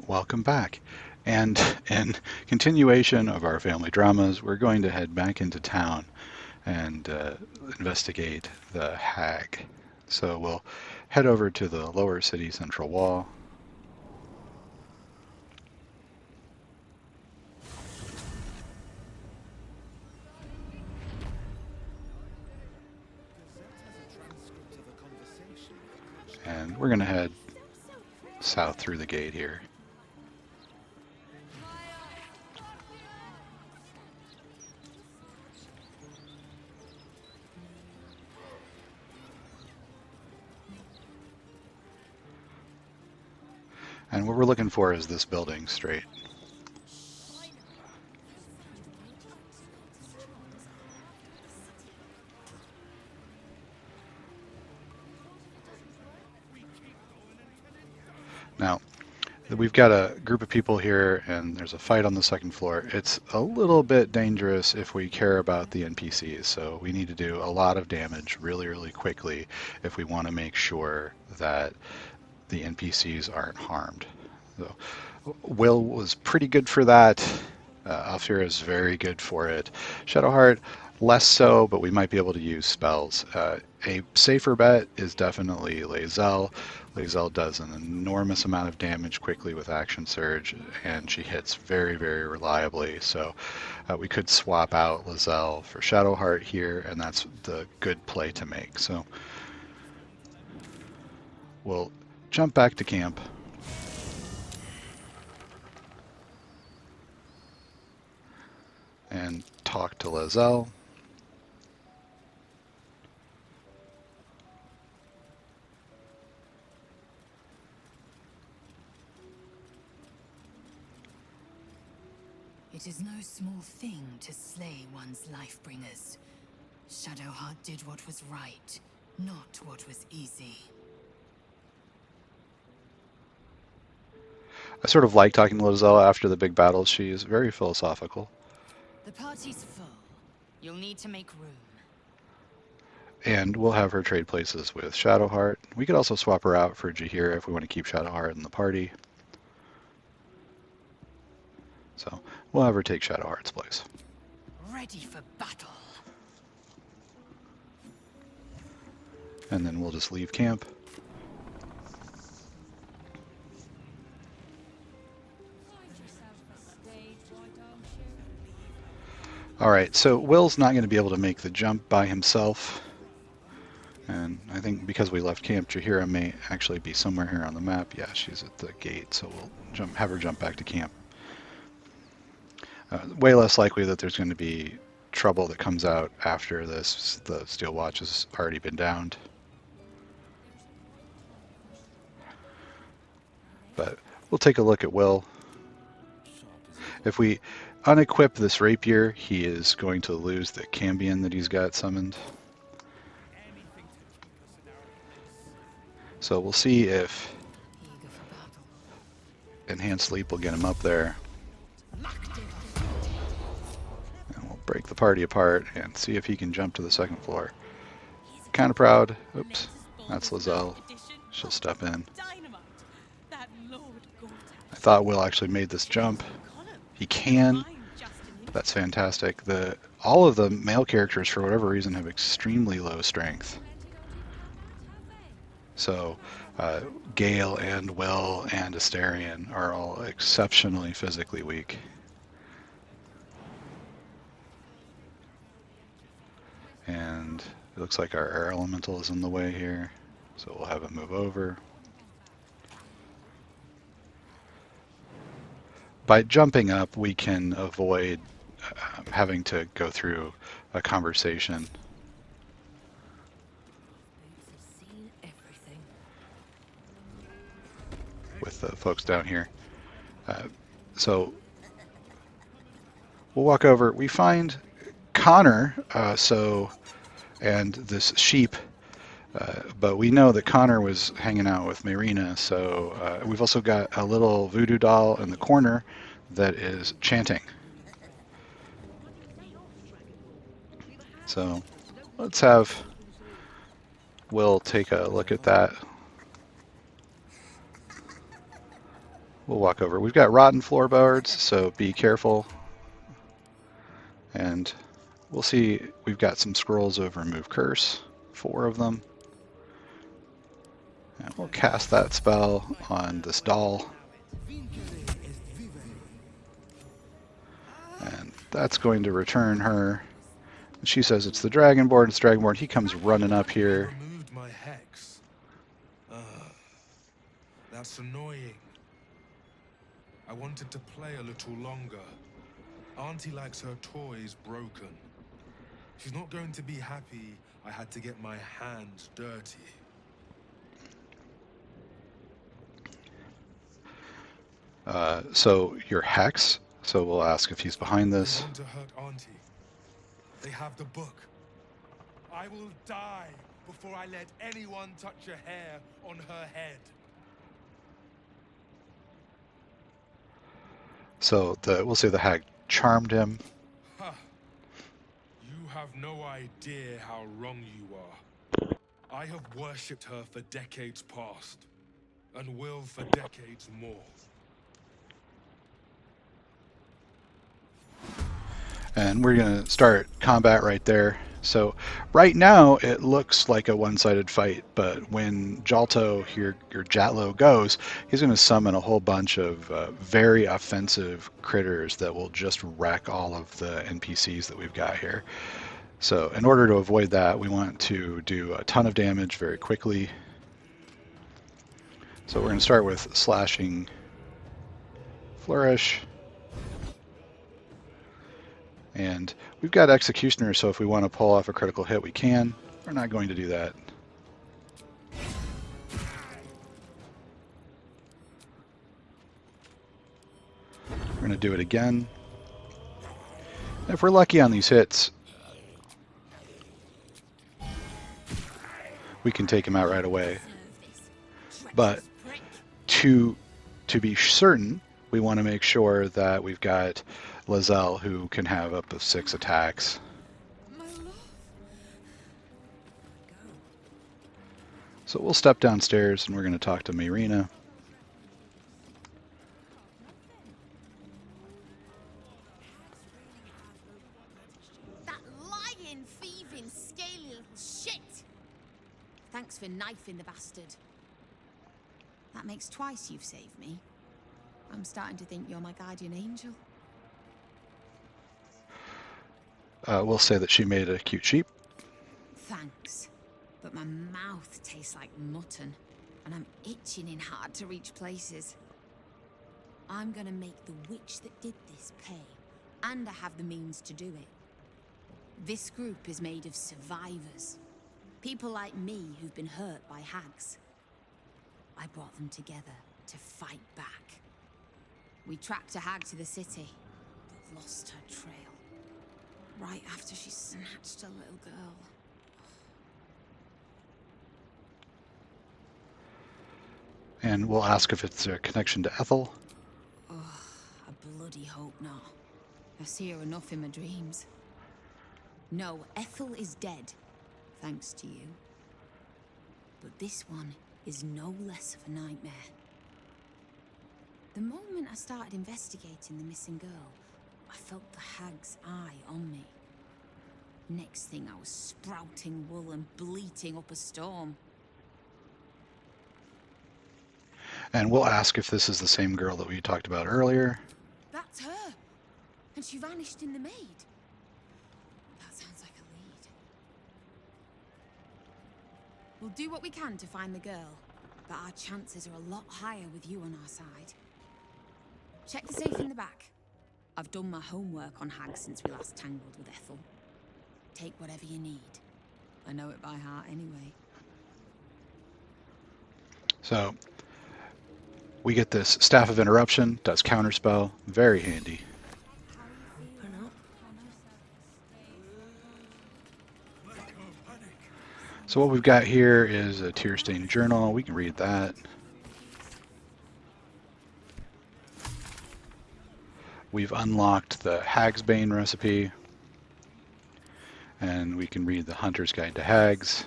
Welcome back. And in continuation of our family dramas, we're going to head back into town and investigate the Hag. So we'll head over to the lower city central wall. And we're going to head south through the gate here. And what we're looking for is this building straight. Now, we've got a group of people here and there's a fight on the second floor. It's a little bit dangerous if we care about the NPCs, so we need to do a lot of damage really, really quickly if we want to make sure that the NPCs aren't harmed. So, Will was pretty good for that. Alfira is very good for it. Shadowheart, less so, but we might be able to use spells. A safer bet is definitely Lae'zel. Lae'zel does an enormous amount of damage quickly with Action Surge, and she hits very, very reliably. So we could swap out Lae'zel for Shadowheart here, and that's the good play to make. So we'll jump back to camp. And talk to Lae'zel. It is no small thing to slay one's life-bringers. Shadowheart did what was right, not what was easy. I sort of like talking to Lae'zel after the big battles. She is very philosophical. The party's full. You'll need to make room. And we'll have her trade places with Shadowheart. We could also swap her out for Jaheira if we want to keep Shadowheart in the party. So we'll have her take Shadowheart's place. Ready for battle. And then we'll just leave camp. Alright, so Will's not going to be able to make the jump by himself. And I think because we left camp, Jaheira may actually be somewhere here on the map. Yeah, she's at the gate, so we'll have her jump back to camp. Way less likely that there's going to be trouble that comes out after this. The Steel Watch has already been downed. But we'll take a look at Will. If we unequip this rapier, he is going to lose the Cambion that he's got summoned. So we'll see if Enhanced Sleep will get him up there. And we'll break the party apart and see if he can jump to the second floor. Kind of proud. Oops, that's Lae'zel. She'll step in. I thought Will actually made this jump. He can. That's fantastic. All of the male characters, for whatever reason, have extremely low strength. So Gale and Will and Astarion are all exceptionally physically weak. And it looks like our air elemental is in the way here, so we'll have it move over. By jumping up, we can avoid having to go through a conversation. With the folks down here. So we'll walk over. We find Connor, and this sheep, but we know that Connor was hanging out with Mayrina, so we've also got a little voodoo doll in the corner that is chanting. So let's have Will take a look at that. We'll walk over. We've got rotten floorboards, so be careful. And we'll see, we've got some scrolls of Remove Curse, 4 of them. And we'll cast that spell on this doll. And that's going to return her. She says it's the Dragonborn, it's Dragonborn. He comes running up here. Removed my hex. That's annoying. I wanted to play a little longer. Auntie likes her toys broken. She's not going to be happy I had to get my hands dirty. So your hex. So we'll ask if he's behind this. They want to hurt Auntie. They have the book. I will die before I let anyone touch a hair on her head. So we'll say the hag charmed him. Ha! You have no idea how wrong you are. I have worshipped her for decades past, and will for decades more. And we're going to start combat right there. So right now it looks like a one-sided fight, but when Jalto, your Jatlo, goes, he's going to summon a whole bunch of very offensive critters that will just wreck all of the NPCs that we've got here. So in order to avoid that, we want to do a ton of damage very quickly. So we're going to start with slashing Flourish. And we've got Executioner, so if we want to pull off a critical hit, we can. We're not going to do that. We're going to do it again. If we're lucky on these hits, we can take him out right away. But to be certain, we want to make sure that we've got Lizelle, who can have up to 6 attacks. So we'll step downstairs and we're going to talk to Mayrina. That lying, thieving, scaly little shit! Thanks for knifing the bastard. That makes twice you've saved me. I'm starting to think you're my guardian angel. We'll say that she made a cute sheep. Thanks. But my mouth tastes like mutton, and I'm itching in hard to reach places. I'm gonna make the witch that did this pay, and I have the means to do it. This group is made of survivors. People like me who've been hurt by hags. I brought them together to fight back. We tracked a hag to the city, but lost her trail. Right after she snatched a little girl. And we'll ask if it's a connection to Ethel. Oh, I bloody hope not. I see her enough in my dreams. No, Ethel is dead, thanks to you. But this one is no less of a nightmare. The moment I started investigating the missing girl, I felt the hag's eye on me. Next thing, I was sprouting wool and bleating up a storm. And we'll ask if this is the same girl that we talked about earlier. That's her! And she vanished in the maid. That sounds like a lead. We'll do what we can to find the girl, but our chances are a lot higher with you on our side. Check the safe in the back. I've done my homework on hags since we last tangled with Ethel. Take whatever you need. I know it by heart anyway. So we get this Staff of Interruption, does counterspell, very handy. So what we've got here is a tear-stained journal. We can read that. We've unlocked the Hag's Bane recipe. And we can read the Hunter's Guide to Hags.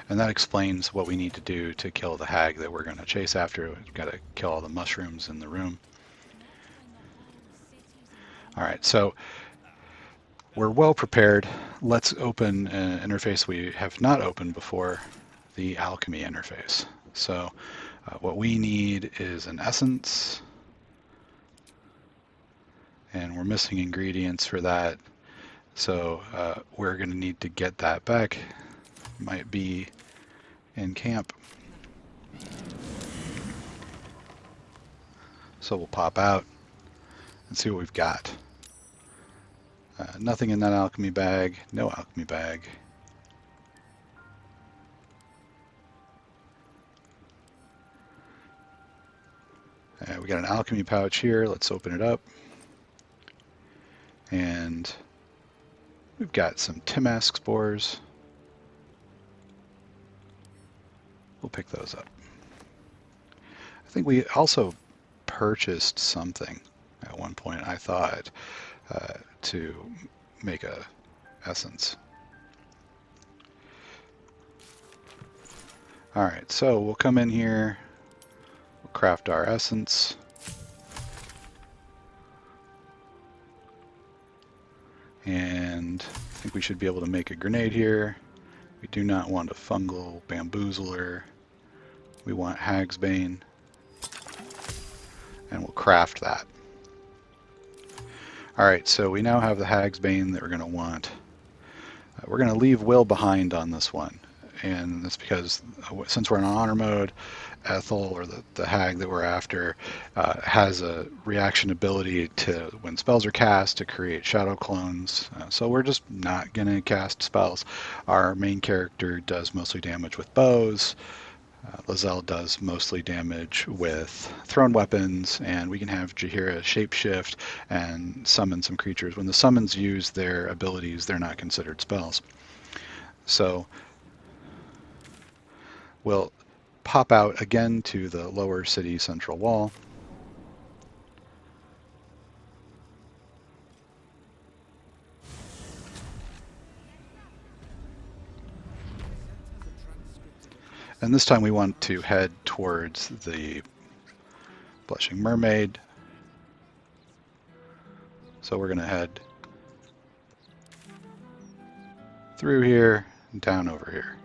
And that explains what we need to do to kill the hag that we're going to chase after. We've got to kill all the mushrooms in the room. All right, so we're well prepared. Let's open an interface we have not opened before, the alchemy interface. So what we need is an essence, and we're missing ingredients for that. So we're going to need to get that back. Might be in camp. So we'll pop out and see what we've got. Nothing in that alchemy bag. No alchemy bag. We got an alchemy pouch here. Let's open it up. And we've got some Timask spores. We'll pick those up. I think we also purchased something at one point, I thought, to make a essence. All right, so we'll come in here, we'll craft our essence. And I think we should be able to make a grenade here. We do not want a fungal bamboozler. We want Hag's Bane. And we'll craft that. Alright, so we now have the Hag's Bane that we're going to want. We're going to leave Will behind on this one. And that's because since we're in honor mode, Ethel, or the hag that we're after, has a reaction ability to, when spells are cast, to create shadow clones. So we're just not going to cast spells. Our main character does mostly damage with bows. Lizelle does mostly damage with thrown weapons, and we can have Jaheira shapeshift and summon some creatures. When the summons use their abilities, they're not considered spells. So we'll pop out again to the lower city central wall. And this time we want to head towards the Blushing Mermaid. So we're going to head through here and down over here.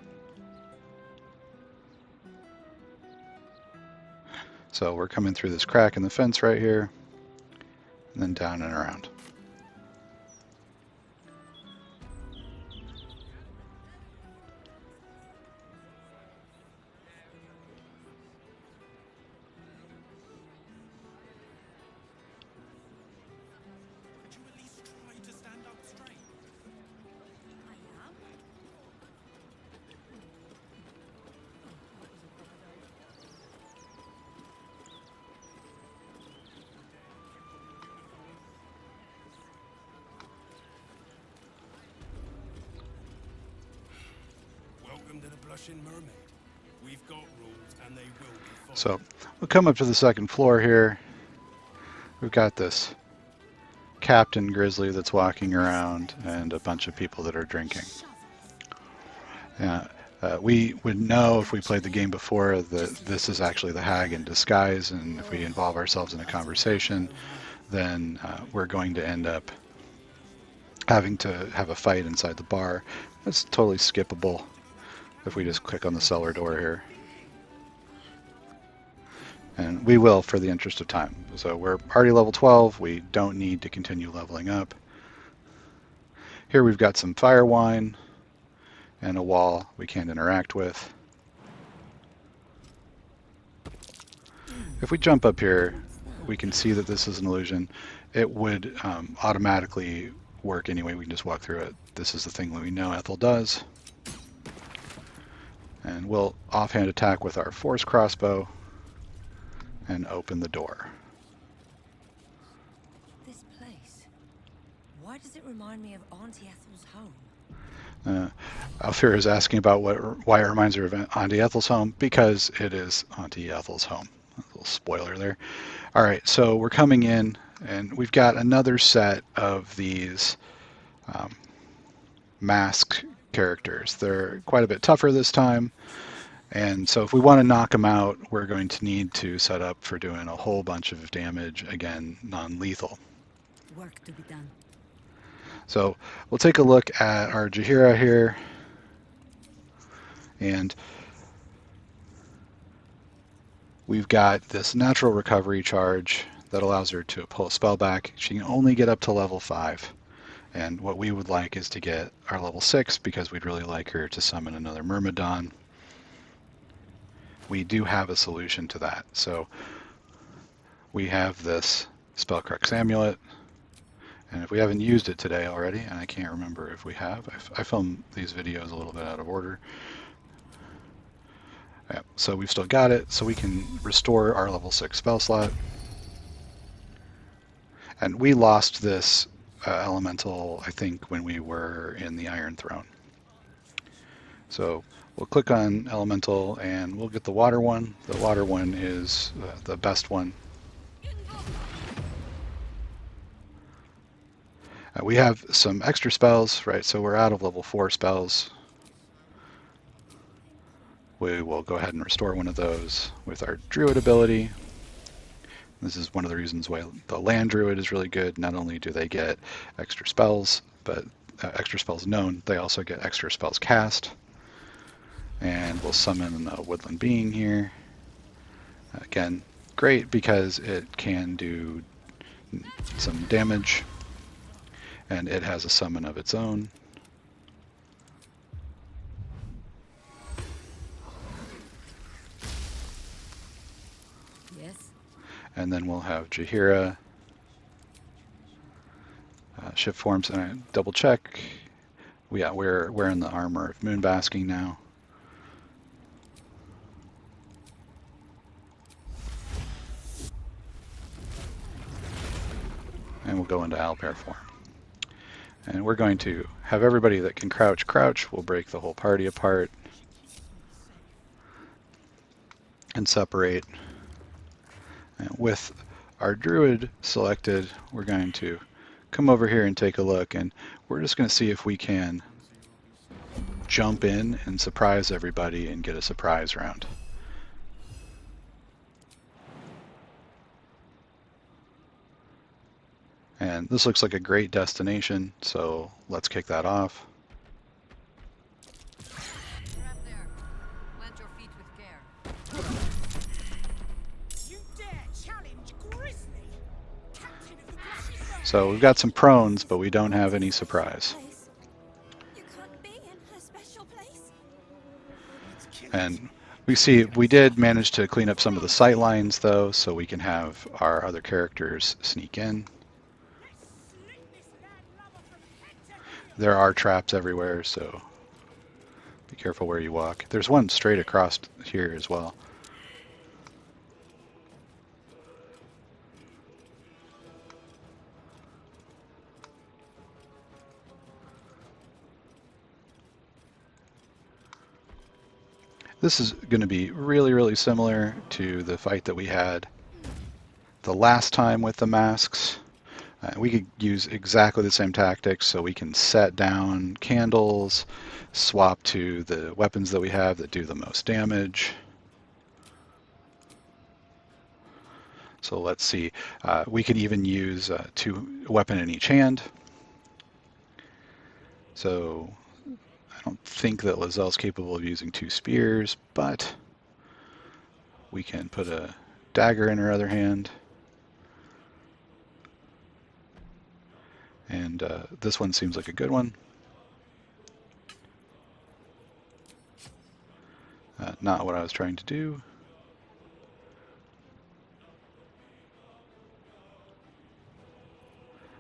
So we're coming through this crack in the fence right here, and then down and around. Welcome to the Blushing Mermaid. We've got rules and they will be followed. So we'll come up to the second floor here. We've got this Captain Grizzly that's walking around and a bunch of people that are drinking. We would know if we played the game before that this is actually the hag in disguise, and if we involve ourselves in a conversation, then we're going to end up having to have a fight inside the bar. That's totally skippable if we just click on the cellar door here. And we will for the interest of time. So we're already level 12, we don't need to continue leveling up. Here we've got some fire wine and a wall we can't interact with. If we jump up here, we can see that this is an illusion. It would automatically work anyway, we can just walk through it. This is the thing that we know Ethel does. And we'll offhand attack with our force crossbow and open the door. This place, why does it remind me of Auntie Ethel's home? Alfira is asking about why it reminds her of Auntie Ethel's home, because it is Auntie Ethel's home. A little spoiler there. All right, so we're coming in, and we've got another set of these mask characters. They're quite a bit tougher this time, and so if we want to knock them out, we're going to need to set up for doing a whole bunch of damage, again, non-lethal. Work to be done. So we'll take a look at our Jaheira here, and we've got this natural recovery charge that allows her to pull a spell back. She can only get up to level 5. And what we would like is to get our level 6 because we'd really like her to summon another Myrmidon. We do have a solution to that. So we have this Spellcrux Amulet. And if we haven't used it today already, and I can't remember if we have, I filmed these videos a little bit out of order. Yeah, so we've still got it, so we can restore our level 6 spell slot. And we lost this elemental, I think, when we were in the Iron Throne. So we'll click on elemental and we'll get the water one. The water one is the best one. We have some extra spells, right? So we're out of level 4 spells. We will go ahead and restore one of those with our Druid ability. This is one of the reasons why the Land Druid is really good. Not only do they get extra spells, but extra spells known, they also get extra spells cast. And we'll summon a Woodland Being here. Again, great because it can do some damage, and it has a summon of its own. Yes. And then we'll have Jaheira shift forms, and I double check. Yeah, we're wearing the armor of Moonbasking now. And we'll go into Alper form. And we're going to have everybody that can crouch. We'll break the whole party apart and separate. And with our Druid selected, we're going to come over here and take a look, and we're just going to see if we can jump in and surprise everybody and get a surprise round. And this looks like a great destination, so let's kick that off. You're up there. Plant your feet with care. You dare challenge Grizzly, captain of the British. So we've got some prones, but we don't have any surprise. You can't be in a special place. And we see we did manage to clean up some of the sight lines, though, so we can have our other characters sneak in. There are traps everywhere, so be careful where you walk. There's one straight across here as well. This is going to be really, really similar to the fight that we had the last time with the masks. We could use exactly the same tactics, so we can set down candles, swap to the weapons that we have that do the most damage. So let's see, we could even use a weapon in each hand. So I don't think that Lazelle's capable of using 2 spears, but we can put a dagger in her other hand. And this one seems like a good one. Not what I was trying to do.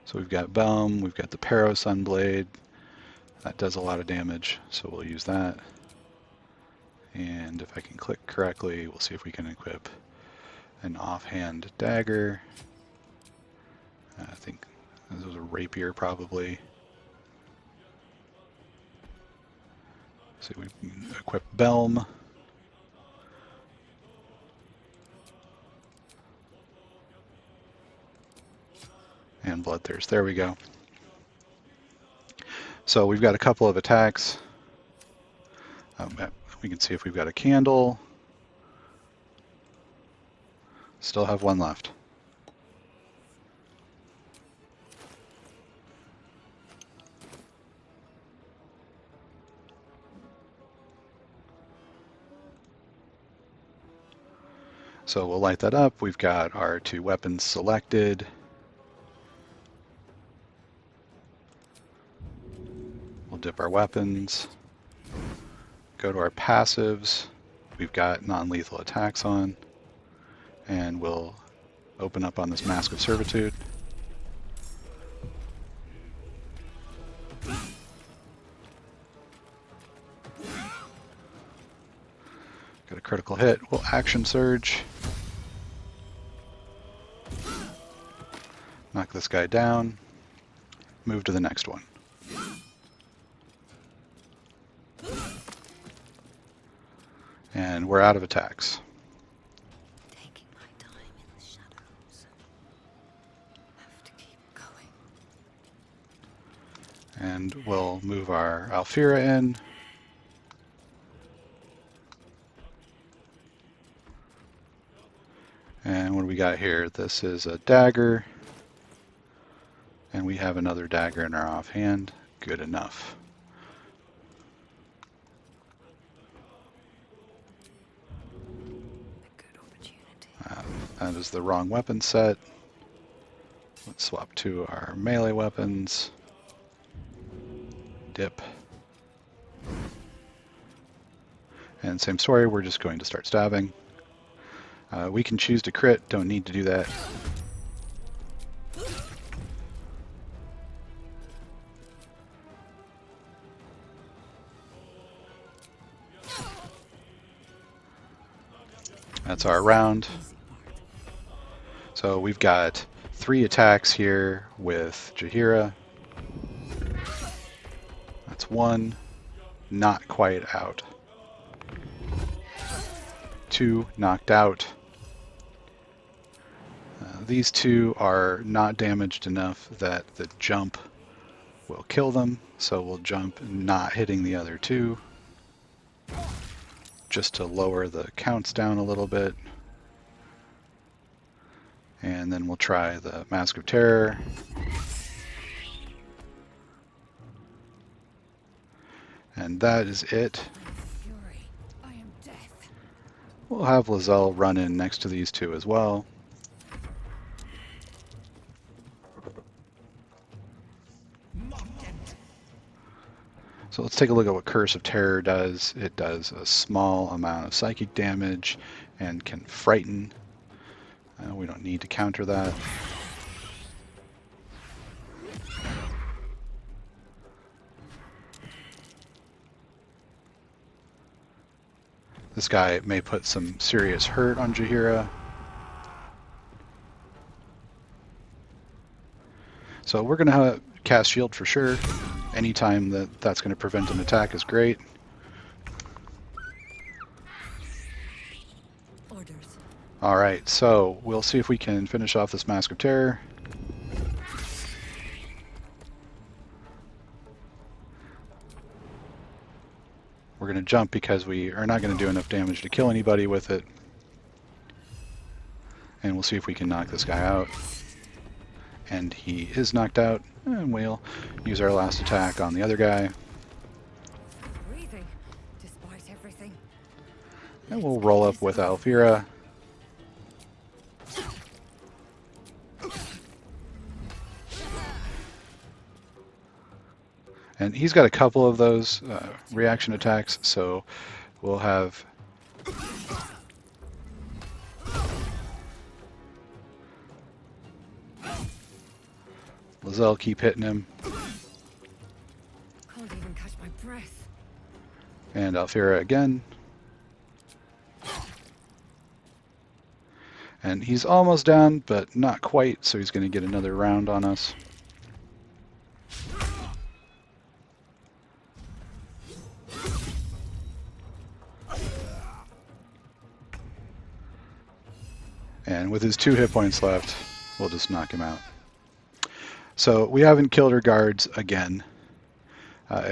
So we've got Belm, we've got the Pero Sunblade. That does a lot of damage, so we'll use that. And if I can click correctly, we'll see if we can equip an offhand dagger. I think this was a rapier, probably. See, we can equip Belm. And Bloodthirst. There we go. So we've got a couple of attacks. We can see if we've got a candle. Still have one left. So we'll light that up. We've got our 2 weapons selected. We'll dip our weapons. Go to our passives. We've got non-lethal attacks on. And we'll open up on this Mask of Servitude. Got a critical hit. We'll action surge. Knock this guy down. Move to the next one. And we're out of attacks. Taking my time in the shadows. Have to keep going. And we'll move our Alfira in. And what do we got here? This is a dagger. And we have another dagger in our offhand. Good enough. A good opportunity. That is the wrong weapon set. Let's swap to our melee weapons. Dip. And same story, we're just going to start stabbing. We can choose to crit, don't need to do that. That's our round. So we've got 3 attacks here with Jaheira. That's 1, not quite out. 2 knocked out. These 2 are not damaged enough that the jump will kill them, so we'll jump not hitting the other 2, just to lower the counts down a little bit. And then we'll try the Mask of Terror. And that is it. Fury, I am death. We'll have Lizelle run in next to these 2 as well. So let's take a look at what Curse of Terror does. It does a small amount of psychic damage and can frighten. We don't need to counter that. This guy may put some serious hurt on Jaheira. So we're going to cast Shield for sure. Anytime that's going to prevent an attack is great. Orders. Alright, so we'll see if we can finish off this Mask of Terror. We're going to jump because we are not going to do enough damage to kill anybody with it. And we'll see if we can knock this guy out. And he is knocked out. And we'll use our last attack on the other guy. Breathing, despite everything. And we'll roll up with Alfira. And he's got a couple of those reaction attacks, so we'll have Lizelle keep hitting him, Can't even catch my breath. and Alfira again. And he's almost down, but not quite, so he's going to get another round on us. And with his 2 hit points left, we'll just knock him out. So we haven't killed our guards again.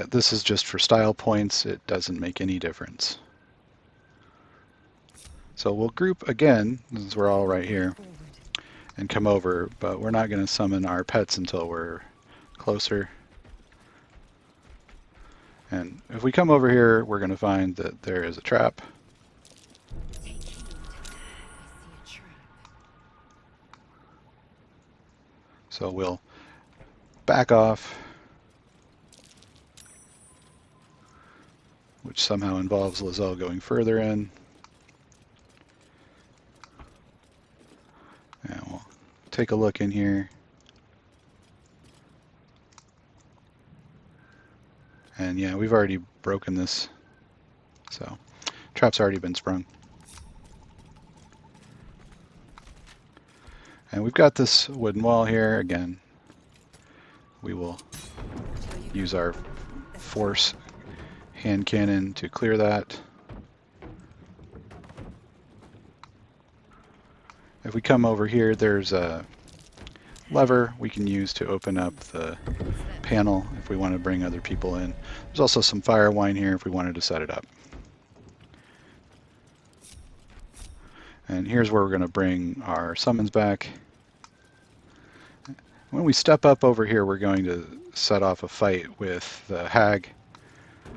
This is just for style points. It doesn't make any difference. So we'll group again, since we're all right here, Forward. and come over, but we're not going to summon our pets until we're closer. And if we come over here, we're going to find that there is a trap. Take heed. I see a trap. So we'll back off, which somehow involves Lizelle going further in. And we'll take a look in here. And yeah, we've already broken this, so trap's already been sprung. And we've got this wooden wall here. Again, we will use our force hand cannon to clear that. If we come over here, there's a lever we can use to open up the panel if we want to bring other people in. There's also some fire wine here if we wanted to set it up. And here's where we're going to bring our summons back. When we step up over here, we're going to set off a fight with the Hag.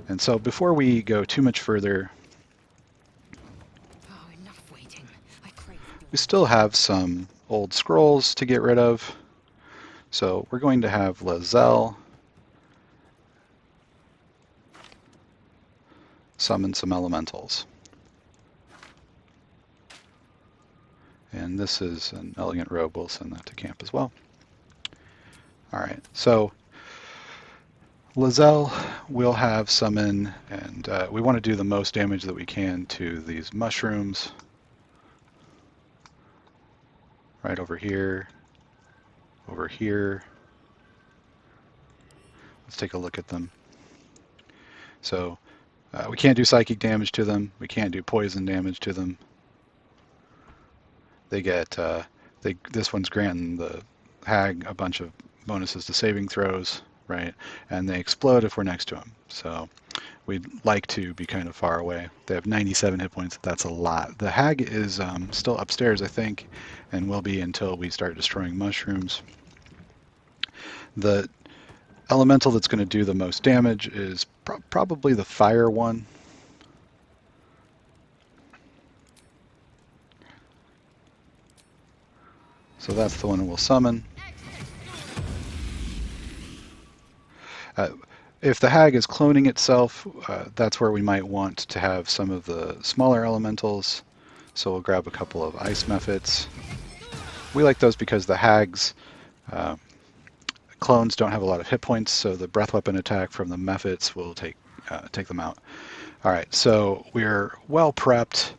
And so before we go too much further, Oh, enough waiting. I crave we still have some old scrolls to get rid of. So we're going to have Lizelle summon some elementals. And this is an elegant robe. We'll send that to camp as well. All right, so Lizelle will have summon, and we want to do the most damage that we can to these mushrooms. Right over here. Over here. Let's take a look at them. So we can't do psychic damage to them. We can't do poison damage to them. They get this one's granting the Hag a bunch of bonuses to saving throws, right? And they explode if we're next to them. So we'd like to be kind of far away. They have 97 hit points. That's a lot. The Hag is still upstairs, I think, and will be until we start destroying mushrooms. The elemental that's going to do the most damage is probably the fire one. So that's the one we'll summon. If the Hag is cloning itself, that's where we might want to have some of the smaller elementals. So we'll grab a couple of ice mephits. We like those because the Hag's clones don't have a lot of hit points, so the breath weapon attack from the mephits will take them out. All right, so we're well prepped,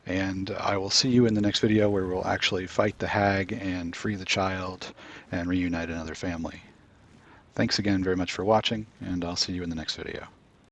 and I will see you in the next video where we'll actually fight the Hag and free the child and reunite another family. Thanks again very much for watching, and I'll see you in the next video.